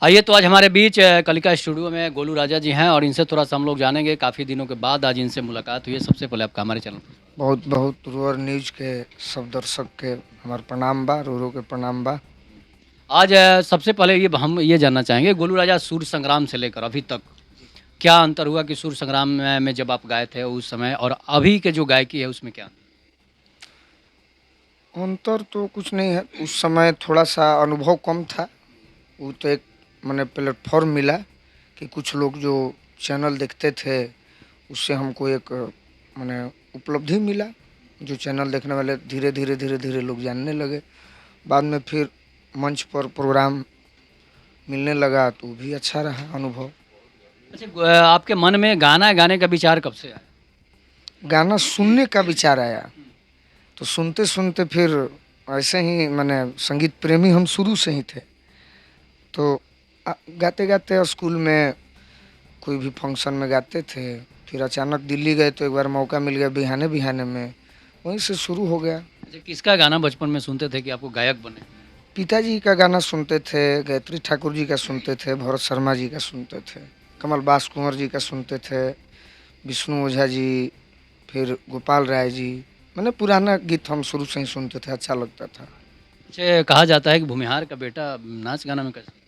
आइए तो आज हमारे बीच कलिका स्टूडियो में गोलू राजा जी हैं और इनसे थोड़ा सा हम लोग जानेंगे। काफ़ी दिनों के बाद आज इनसे मुलाकात हुई है। सबसे पहले आपका हमारे चैनल पर बहुत बहुत रोअर न्यूज़ के सब दर्शक के हमार प्रणाम बा, रो के प्रणाम बा। आज सबसे पहले ये हम ये जानना चाहेंगे, गोलू राजा सूर्य संग्राम से लेकर अभी तक क्या अंतर हुआ कि सूर्य संग्राम में जब आप गाए थे उस समय और अभी के जो गायकी है उसमें क्या? अंतर तो कुछ नहीं है, उस समय थोड़ा-सा अनुभव कम था। वो तो एक माने प्लेटफ़ॉर्म मिला कि कुछ लोग जो चैनल देखते थे, उससे हमको एक माने उपलब्धि मिला। जो चैनल देखने वाले धीरे-धीरे, धीरे-धीरे लोग जानने लगे। बाद में फिर मंच पर प्रोग्राम मिलने लगा, तो वो भी अच्छा रहा अनुभव। अच्छा, आपके मन में गाना गाने का विचार कब से आया? गाना सुनने का विचार आया। तो सुनते-सुनते फिर ऐसे ही माने संगीत प्रेमी हम शुरू से ही थे। तो गाते-गाते स्कूल में कोई भी फंक्शन में गाते थे। फिर अचानक दिल्ली गए तो एक बार मौका मिल गया बिहाने-बिहाने में, वहीं से शुरू हो गया। अच्छा, किसका गाना बचपन में सुनते थे कि आपको गायक बने? पिताजी का गाना सुनते थे, गायत्री ठाकुर जी का सुनते थे, भरत शर्मा जी का सुनते थे, कमल बास कुंवर जी का सुनते थे, विष्णु ओझा जी, फिर गोपाल राय जी। मैंने पुराना गीत हम शुरू से ही सुनते थे, अच्छा लगता था। अच्छा, कहा जाता है कि भूमिहार का बेटा नाच गाना में कैसे?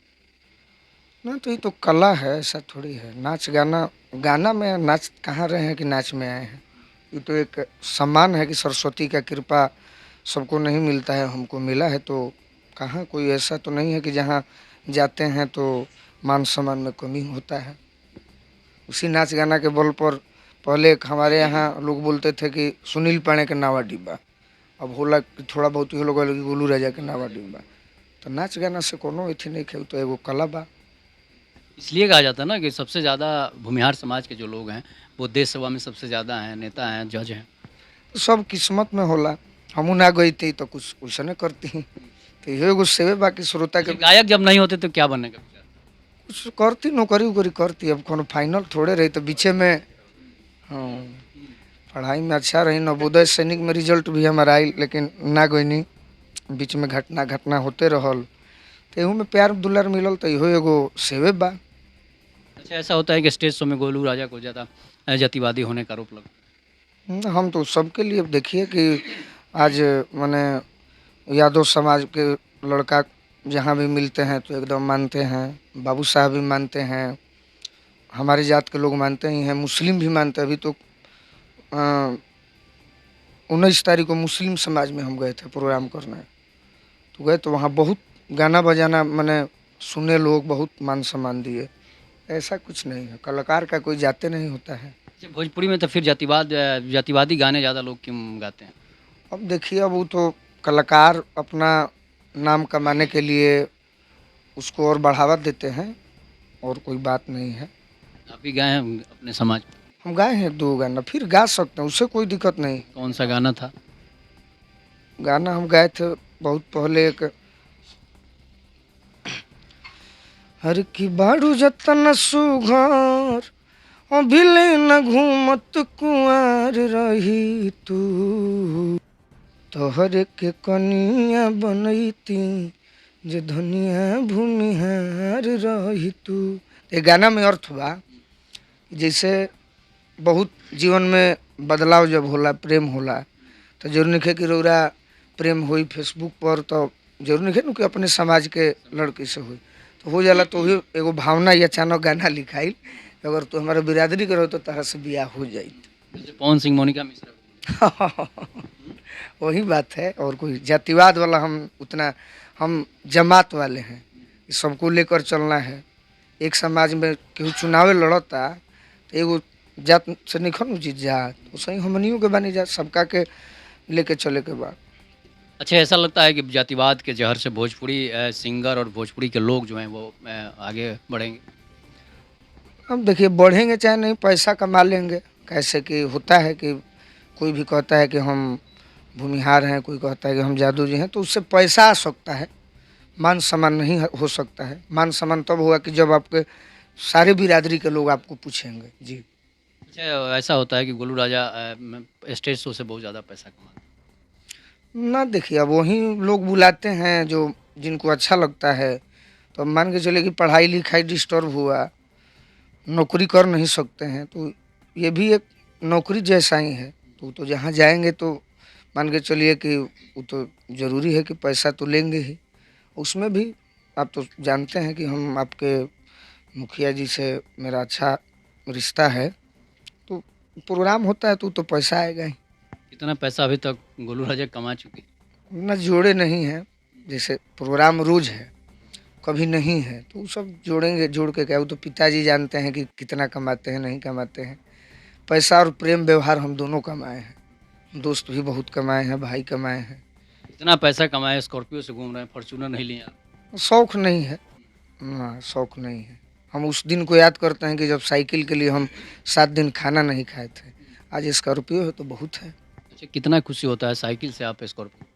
ना तो ये तो कला है, ऐसा थोड़ी है। नाच गाना गाना में नाच कहाँ रहे हैं कि नाच में आए हैं। ये तो एक सम्मान है कि सरस्वती का कृपा सबको नहीं मिलता है, हमको मिला है। तो कहाँ कोई ऐसा तो नहीं है कि जहाँ जाते हैं तो मान सम्मान में कमी होता है। उसी नाच गाना के बल पर पहले एक हमारे यहाँ लोग बोलते थे कि सुनील पाणे के नावा डिब्बा, अब होला कि थोड़ा बहुत ही लोग बोले कि गोलू राजा के नावा डिब्बा। तो नाच गाना से कोनो अथी नहीं खे, उ तो एगो कला बा। इसलिए कहा जाता है ना कि सबसे ज़्यादा भूमिहार समाज के जो लोग हैं, वो देश सेवा में सबसे ज़्यादा हैं, नेता हैं, जज हैं। सब किस्मत में होला। हमू ना गईती तो कुछ वैसने करती। तो इहो एगो सेवे बाकी श्रोता के अच्छा, गायक जब नहीं होते तो क्या बनने का विचार? कुछ करती, नौकरी उकरी करती। अब कोनो फाइनल थोड़े रही तो बीचे में। हाँ, पढ़ाई में अच्छा रही, नवोदय सैनिक में रिजल्ट भी हमारा आई, लेकिन ना गईनी। बीच में घटना घटना होते रहल, तो एहू में प्यार दुलार मिलल, तो इहो एगो सेवे बा। अच्छा, ऐसा होता है कि स्टेज शो में गोलू राजा को ज़्यादा जातिवादी होने का आरोप लगा। हम तो सबके लिए देखिए कि आज माने यादव समाज के लड़का जहाँ भी मिलते हैं तो एकदम मानते हैं। बाबू साहब भी मानते हैं, हमारी जात के लोग मानते ही हैं, मुस्लिम भी मानते हैं। अभी तो 19 तारीख को मुस्लिम समाज में हम गए थे प्रोग्राम करने। तो गए तो वहाँ बहुत गाना बजाना मैंने सुने, लोग बहुत मान सम्मान दिए। ऐसा कुछ नहीं है, कलाकार का कोई जाते नहीं होता है। अच्छा, भोजपुरी में तो फिर जातिवादी गाने ज़्यादा लोग क्यों गाते हैं? अब देखिए, अब वो तो कलाकार अपना नाम कमाने के लिए उसको और बढ़ावा देते हैं, और कोई बात नहीं है। आप भी गाए हैं अपने समाज में? हम गाए हैं 2 गाना, फिर गा सकते हैं, उससे कोई दिक्कत नहीं। कौन सा गाना था? गाना हम गाए थे बहुत पहले एक, हर की बाड़ू जतन सुघर अभिले न घूमत कुआर रही तू, तोहरे के कनिया बनैती जे धनिया भूमिहार रही तू। ये गाना में अर्थ बा, जैसे बहुत जीवन में बदलाव जब होला, प्रेम होला, तो जरूर नहीं है कि रौरा प्रेम होई फेसबुक पर, तो जरूर नहीं है ना कि अपने समाज के लड़की से होई। तो हो जाला, तो वही एगो भावना या अचानक गाना लिखाइल, अगर तू हमारे बिरादरी के रहो तो तरह से बियाह हो जाई। जैसे पवन सिंह, मोनिका मिश्रा। वही बात है, और कोई जातिवाद वाला हम उतना, हम जमात वाले हैं, सबको लेकर चलना है। एक समाज में केहू चुनावे लड़ता तो एगो जात से निखन जीत जात, वैसे ही हमनियों के बानी जात, सबका के लेके चले के बाद। अच्छा, ऐसा लगता है कि जातिवाद के ज़हर से भोजपुरी सिंगर और भोजपुरी के लोग जो हैं वो आगे बढ़ेंगे? अब देखिए, बढ़ेंगे चाहे नहीं, पैसा कमा लेंगे। कैसे कि होता है कि कोई भी कहता है कि हम भूमिहार हैं, कोई कहता है कि हम जादू जी हैं, तो उससे पैसा आ सकता है, मान सम्मान नहीं हो सकता है। मान सम्मान तब होगा कि जब आपके सारे बिरादरी के लोग आपको पूछेंगे। जी। अच्छा, ऐसा होता है कि गोलू राजा स्टेज शो से बहुत ज़्यादा पैसा कमाते हैं। ना देखिए, अब वही लोग बुलाते हैं जो जिनको अच्छा लगता है, तो अब मान के चलिए कि पढ़ाई लिखाई डिस्टर्ब हुआ, नौकरी कर नहीं सकते हैं, तो ये भी एक नौकरी जैसा ही है। तो जहाँ जाएँगे तो मान के चलिए कि वो तो ज़रूरी है कि पैसा तो लेंगे ही। उसमें भी आप तो जानते हैं कि हम आपके मुखिया जी से मेरा अच्छा रिश्ता है, तो प्रोग्राम होता है तो पैसा आएगा ही। कितना पैसा अभी तक गोलू राजा कमा चुके हैं? ना जोड़े नहीं हैं, जैसे प्रोग्राम रोज़ है, कभी नहीं है, तो वो सब जोड़ेंगे, जोड़ के क्या, वो तो पिताजी जानते हैं कि कितना कमाते हैं, नहीं कमाते हैं। पैसा और प्रेम व्यवहार हम दोनों कमाए हैं, दोस्त भी बहुत कमाए हैं, भाई कमाए हैं। इतना पैसा कमाए, स्कॉर्पियो से घूम रहे हैं, फॉर्च्यूनर नहीं लिए आप। शौक नहीं है, ना शौक नहीं है। हम उस दिन को याद करते हैं कि जब साइकिल के लिए हम 7 दिन खाना नहीं खाए थे। आज स्कॉर्पियो है तो बहुत है। अच्छा, कितना खुशी होता है साइकिल से आप स्कॉर्पियो?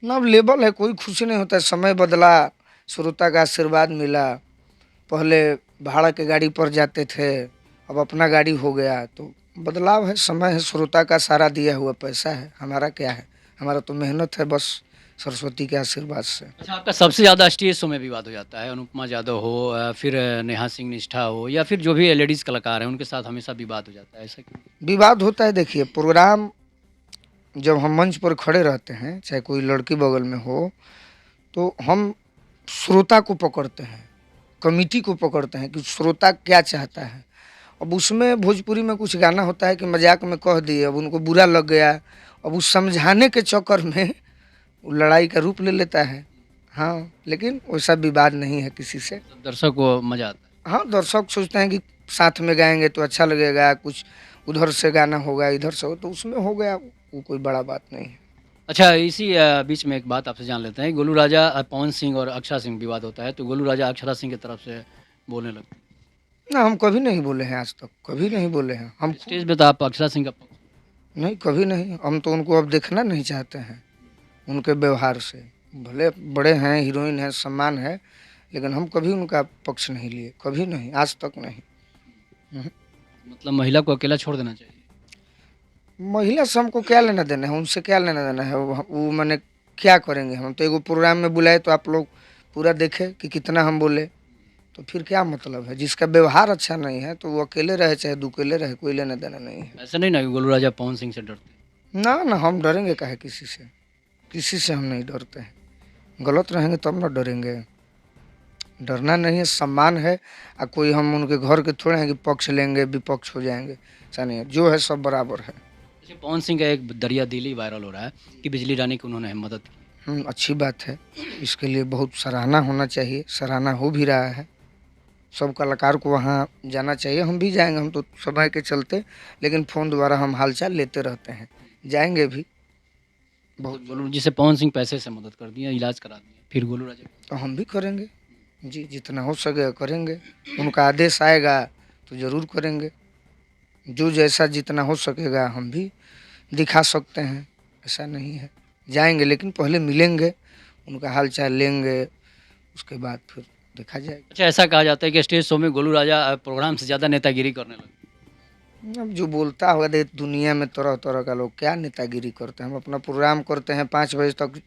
ना अब लेवल है, कोई खुशी नहीं होता है, समय बदला, श्रोता का आशीर्वाद मिला। पहले भाड़ा के गाड़ी पर जाते थे, अब अपना गाड़ी हो गया, तो बदलाव है, समय है, श्रोता का सारा दिया हुआ पैसा है, हमारा क्या है? हमारा तो मेहनत है बस, सरस्वती के आशीर्वाद से। अच्छा, आपका सबसे ज़्यादा स्टेज शो में विवाद हो जाता है, अनुपमा यादव हो फिर नेहा सिंह निष्ठा हो या फिर जो भी लेडीज़ कलाकार हैं, उनके साथ हमेशा विवाद हो जाता है, ऐसा क्यों? विवाद होता है, देखिए प्रोग्राम जब हम मंच पर खड़े रहते हैं, चाहे कोई लड़की बगल में हो, तो हम श्रोता को पकड़ते हैं, कमिटी को पकड़ते हैं कि श्रोता क्या चाहता है। अब उसमें भोजपुरी में कुछ गाना होता है कि मजाक में कह दिए, अब उनको बुरा लग गया, अब उस समझाने के चक्कर में वो लड़ाई का रूप ले लेता है। हाँ, लेकिन वैसा विवाद नहीं है किसी से। सब दर्शक को मज़ा आता है। हाँ, दर्शक सोचते हैं कि साथ में गाएँगे तो अच्छा लगेगा, कुछ उधर से गाना होगा, इधर से हो, तो उसमें हो गया, वो कोई बड़ा बात नहीं है। अच्छा, इसी बीच में एक बात आपसे जान लेते हैं, गोलू राजा पवन सिंह और अक्षरा सिंह विवाद होता है, तो गोलू राजा अक्षरा सिंह की तरफ से बोलने लगते हैं। ना, हम कभी नहीं बोले हैं आज तक, कभी नहीं बोले हैं। हम स्टेज पे तो आप अक्षरा सिंह का पक्ष। नहीं, कभी नहीं, हम तो उनको अब देखना नहीं चाहते हैं, उनके व्यवहार से। भले बड़े हैं, हीरोइन हैं, सम्मान है, लेकिन हम कभी उनका पक्ष नहीं लिए, कभी नहीं, आज तक नहीं। हुँ। मतलब महिला को अकेला छोड़ देना चाहिए। महिला से हमको क्या लेना देना है, उनसे क्या लेना देना है? वो माने क्या करेंगे? हम तो एगो प्रोग्राम में बुलाए तो आप लोग पूरा देखे कि कितना हम बोले, तो फिर क्या मतलब है? जिसका व्यवहार अच्छा नहीं है तो वो अकेले रहे चाहे दुकेले रहे, कोई लेना देना नहीं है। ऐसा नहीं ना कि गोलू राजा पवन सिंह से डरते हैं। ना, ना, हम डरेंगे काहे किसी से? किसी से हम नहीं डरते हैं। गलत रहेंगे तब ना डरेंगे। डरना नहीं है, सम्मान है। कोई हम उनके घर के थोड़े हैं कि पक्ष लेंगे, विपक्ष हो जाएँगे, ऐसा नहीं है। जो है सब बराबर है। जैसे पवन सिंह का एक दरिया दिली वायरल हो रहा है कि बिजली रानी की उन्होंने मदद की। अच्छी बात है। इसके लिए बहुत सराहना होना चाहिए, सराहना हो भी रहा है। सब कलाकार को वहाँ जाना चाहिए, हम भी जाएँगे, हम तो समय के चलते, लेकिन फ़ोन द्वारा हम हालचाल लेते रहते हैं, जाएँगे भी। बहुत गोलू जिसे पवन सिंह पैसे से मदद कर दिया, इलाज करा दिया, फिर गोलू राजा। तो हम भी करेंगे। जी, जितना हो सके करेंगे। उनका आदेश आएगा तो ज़रूर करेंगे। जो जैसा जितना हो सकेगा हम भी दिखा सकते हैं, ऐसा नहीं है। जाएँगे लेकिन पहले मिलेंगे, उनका हाल-चाल लेंगे, उसके बाद फिर देखा जाएगा। अच्छा, ऐसा कहा जाता है कि स्टेज शो में गोलू राजा प्रोग्राम से ज़्यादा नेतागिरी करने लगे। अब जो बोलता होगा, देख दुनिया में तरह-तरह का लोग क्या नेतागिरी करते हैं। हम अपना प्रोग्राम करते हैं 5 बजे तक,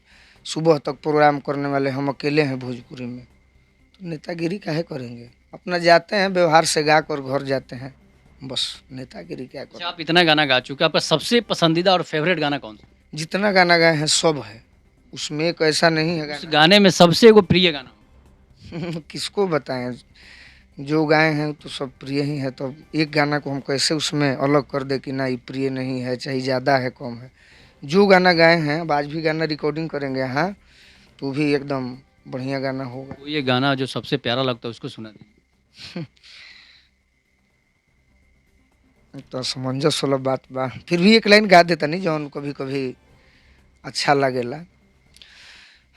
सुबह तक प्रोग्राम करने वाले हम अकेले हैं भोजपुरी में। तो नेतागिरी काहे करेंगे? अपना जाते हैं व्यवहार से गा कर घर जाते हैं, बस नेतागिरी क्या अच्छा, करें? आप इतना गाना गा चुके हैं, आपका सबसे पसंदीदा और फेवरेट गाना कौन-सा? जितना गाना गाए हैं सब है, उसमें एक ऐसा नहीं है उस गाना। गाने में सबसे एगो प्रिय गाना हो? किसको बताएँ? जो गाए हैं तो सब प्रिय ही है, तो अब एक गाना को हम कैसे उसमें अलग कर दें कि ना ये प्रिय नहीं है, चाहे ज़्यादा है, कम है। जो गाना गाए हैं, अब आज भी गाना रिकॉर्डिंग करेंगे हाँ, तो भी एकदम बढ़िया गाना होगा। कोई एक गाना जो सबसे प्यारा लगता है उसको सुना दीजिए। तो असमंजस वाला बात बा, फिर भी एक लाइन गा देतनी जौन कभी-कभी अच्छा लागेला।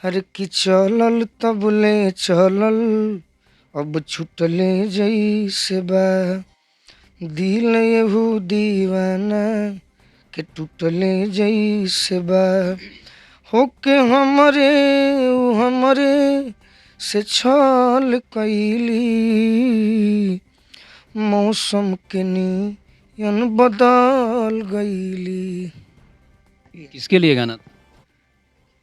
अरे कि चलल तबले चलल, अब छूटले जइसे बा, दिल एहू दीवाना के टूटले जइसे बा, होके हमरे ऊ हमरे से छल कइली, मौसम के नियन बदल गइली। किसके लिए गाना था?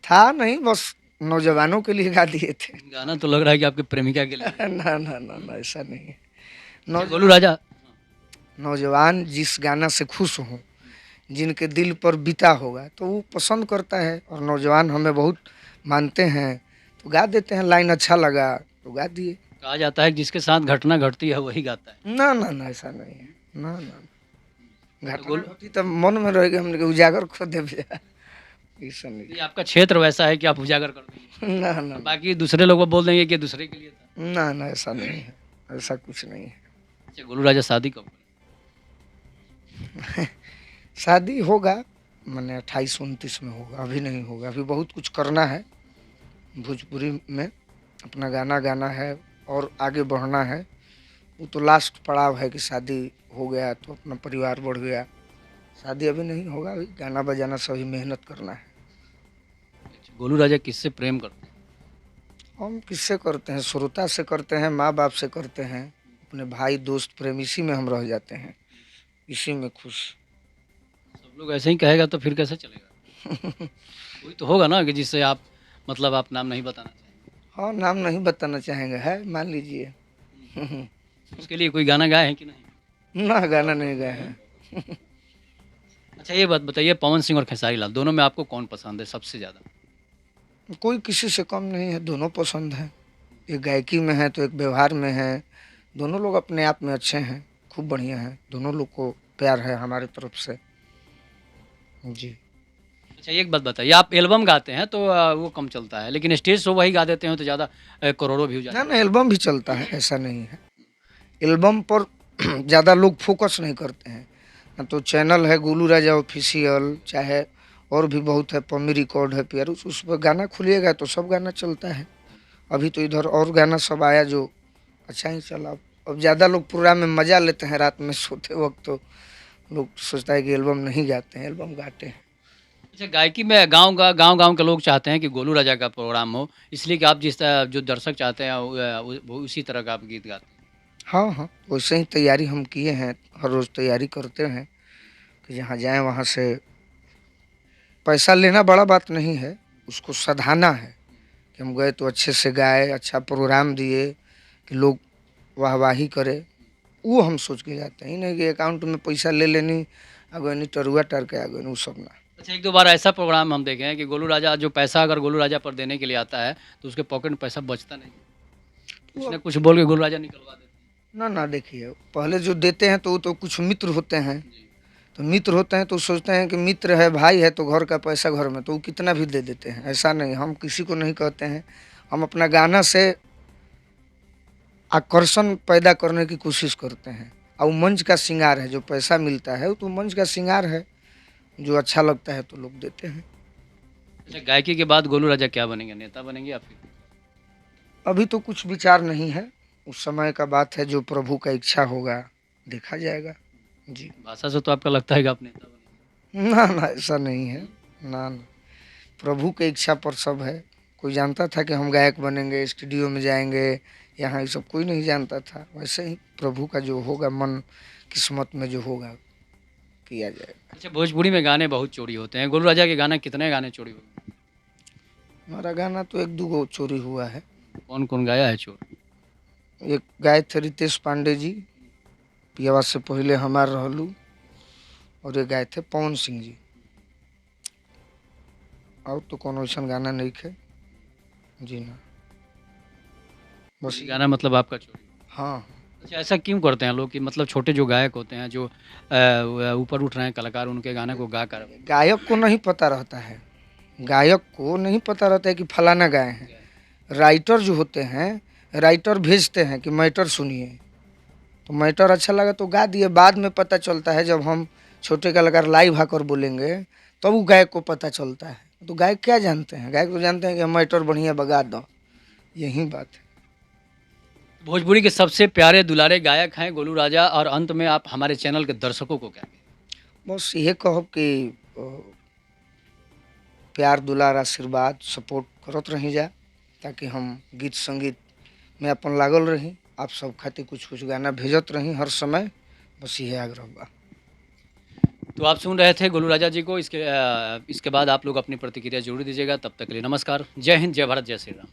था नहीं, बस नौजवानों के लिए गा दिए थे। गाना तो लग रहा है कि आपके प्रेमिका के लिए। ना ना ना ना, ऐसा नहीं है। अच्छा, गोलू नौजवान राजा। नौजवान जिस गाना से खुश हों, जिनके दिल पर बीता होगा तो वो पसंद करता है, और नौजवान हमें बहुत मानते हैं तो गा देते हैं। लाइन अच्छा लगा तो गा दिए। कहा जाता है कि जिसके साथ घटना घटती है वही गाता है। ना ना ना, ऐसा नहीं है। ना ना, तो घटना गोलू, घटी तब मन में रहेगी, हमने के उजागर खो दे भैया, ऐसा नहीं। ये आपका क्षेत्र वैसा है कि आप उजागर कर देंगे, ना ना और बाकी दूसरे लोग को बोल देंगे कि दूसरे के लिए था। ना ना, ऐसा नहीं है, ऐसा कुछ नहीं है। अच्छा, गोलू राजा शादी कब करें? शादी होगा, मैंने 28-29 में होगा, अभी नहीं होगा। अभी बहुत कुछ करना है भोजपुरी में, अपना गाना गाना है और आगे बढ़ना है। वो तो लास्ट पड़ाव है कि शादी हो गया तो अपना परिवार बढ़ गया। शादी अभी नहीं होगा, अभी गाना बजाना सभी मेहनत करना है। अच्छा, गोलू राजा किससे प्रेम करते हैं? हम किससे करते हैं? श्रोता से करते हैं, माँ बाप से करते हैं, अपने भाई दोस्त प्रेम, इसी में हम रह जाते हैं, इसी में खुश। सब लोग ऐसे ही कहेगा तो फिर कैसे चलेगा? कोई तो होगा ना कि जिससे आप, मतलब आप नाम नहीं बताना चाहेंगे। हाँ, नाम नहीं बताना चाहेंगे, है मान लीजिए। उसके लिए कोई गाना गाए हैं कि नहीं? ना, गाना नहीं गाए हैं। अच्छा, ये बात बताइए, पवन सिंह और खेसारी लाल दोनों में आपको कौन पसंद है सबसे ज़्यादा? कोई किसी से कम नहीं है, दोनों पसंद हैं। एक गायकी में है तो एक व्यवहार में है। दोनों लोग अपने आप में अच्छे हैं, खूब बढ़िया हैं। दोनों लोग को प्यार है हमारी तरफ से। जी। अच्छा, एक बात बताइए, आप एल्बम गाते हैं तो वो कम चलता है, लेकिन स्टेज शो वही गा देते हैं तो ज़्यादा करोड़ों व्यूज आ ना जाते ना, एल्बम भी चलता है, ऐसा नहीं है। एल्बम पर ज़्यादा लोग फोकस नहीं करते हैं। ना तो चैनल है गोलू राजा ऑफिशियल, चाहे और भी बहुत है, पम्मी रिकॉर्ड है, पीआर, उस पर गाना खुलिएगा तो सब गाना चलता है। अभी तो इधर और गाना सब आया जो अच्छा ही चला। अब ज़्यादा लोग प्रोग्राम में मज़ा लेते हैं, रात में सोते वक्त तो लोग सोचता है कि एल्बम नहीं गाते हैं, एल्बम गाते हैं। हैं। अच्छा, गायकी में गाँव-गाँव के लोग चाहते हैं कि गोलू राजा का प्रोग्राम हो, इसलिए कि आप जो दर्शक चाहते हैं वो उसी तरह का आप गीत गाते हैं। हाँ हाँ, वैसे ही तैयारी हम किए हैं, हर रोज़ तैयारी करते हैं कि जहाँ जाएँ वहाँ से पैसा लेना बड़ा बात नहीं है, उसको सधाना है कि हम गए तो अच्छे से गाए, अच्छा प्रोग्राम दिए, कि लोग वाहवाही करे। वो हम सोच के जाते हैं, ही नहीं कि अकाउंट में पैसा ले लेनी, आ गइनी टरुआ टर के आ गइनी, वो सब ना। अच्छा, 1-2 बार ऐसा प्रोग्राम हम देखे हैं कि गोलू राजा जो पैसा अगर गोलू राजा पर देने के लिए आता है, तो उसके पॉकेट में पैसा बचता नहीं। कुछ वो ना कुछ बोल के गोलू राजा निकलवा देते ना ना, देखिए पहले जो देते हैं तो वो तो कुछ मित्र होते हैं। हैं। जी। तो मित्र होते हैं तो सोचते हैं कि मित्र है, भाई है, तो घर का पैसा घर में, तो वो कितना भी दे देते हैं। ऐसा नहीं, हम किसी को नहीं कहते हैं। हम अपना गाना से आकर्षण पैदा करने की कोशिश करते हैं, और वो मंच का श्रृंगार है। जो पैसा मिलता है वो तो मंच का श्रृंगार है, जो अच्छा लगता है तो लोग देते हैं। अच्छा, गायकी के बाद गोलू राजा क्या बनेंगे? नेता बनेंगे या फिर? अभी तो कुछ विचार नहीं है, उस समय का बात है, जो प्रभु का इच्छा होगा देखा जाएगा। जी। भाषा से तो आपका लगता है कि आप नेता बनेंगे। ना ना, ऐसा नहीं है। ना ना, प्रभु के इच्छा पर सब है। कोई जानता था कि हम गायक बनेंगे, स्टूडियो में जाएंगे, यहाँ ये सब कोई नहीं जानता था। वैसे ही प्रभु का जो होगा, मन किस्मत में जो होगा किया जाएगा। अच्छा, भोजपुरी में गाने बहुत चोरी होते हैं। गोलू राजा के गाना कितने गाने चोरी हुए? हमारा गाना तो एक दो गो चोरी हुआ है। कौन-कौन गाया है चोर? एक गाए थे रितेश पांडे जी, पियावा से पहले हमार रहलू, और एक गाए थे पवन सिंह जी। और तो कोनो ऐसा गाना नहीं थे। जी ना, बस ये ये। गाना मतलब आपका चोरी हुआ। हाँ। अच्छा, ऐसा क्यों करते हैं लोग कि मतलब छोटे जो गायक होते हैं, जो ऊपर उठ रहे हैं कलाकार, उनके गाने को गाकर गायक को नहीं पता रहता है, गायक को नहीं पता रहता है कि फलाना गाए हैं। राइटर जो होते हैं, राइटर भेजते हैं कि मैटर सुनिए, तो मैटर अच्छा लगा तो गा दिए। बाद में पता चलता है, जब हम छोटे कलाकार लाइव आकर बोलेंगे तब वो गायक को पता चलता है। तो गायक क्या जानते हैं? गायक तो जानते हैं कि हम मैटर बढ़िया बगा दो, यही बात है। भोजपुरी के सबसे प्यारे दुलारे गायक हैं गोलू राजा, और अंत में आप हमारे चैनल के दर्शकों को क्या कहेंगे? बस ये कहो कि प्यार दुलार आशीर्वाद सपोर्ट करत रही जा, ताकि हम गीत संगीत में अपन लागल रही। आप सब खातिर कुछ कुछ गाना भेजत रही हर समय, बस ये आग्रह बा। तो आप सुन रहे थे गोलू राजा जी को। इसके बाद आप लोग अपनी प्रतिक्रिया जरूर दीजिएगा। तब तक के लिए नमस्कार, जय हिंद, जय भारत, जय श्री राम।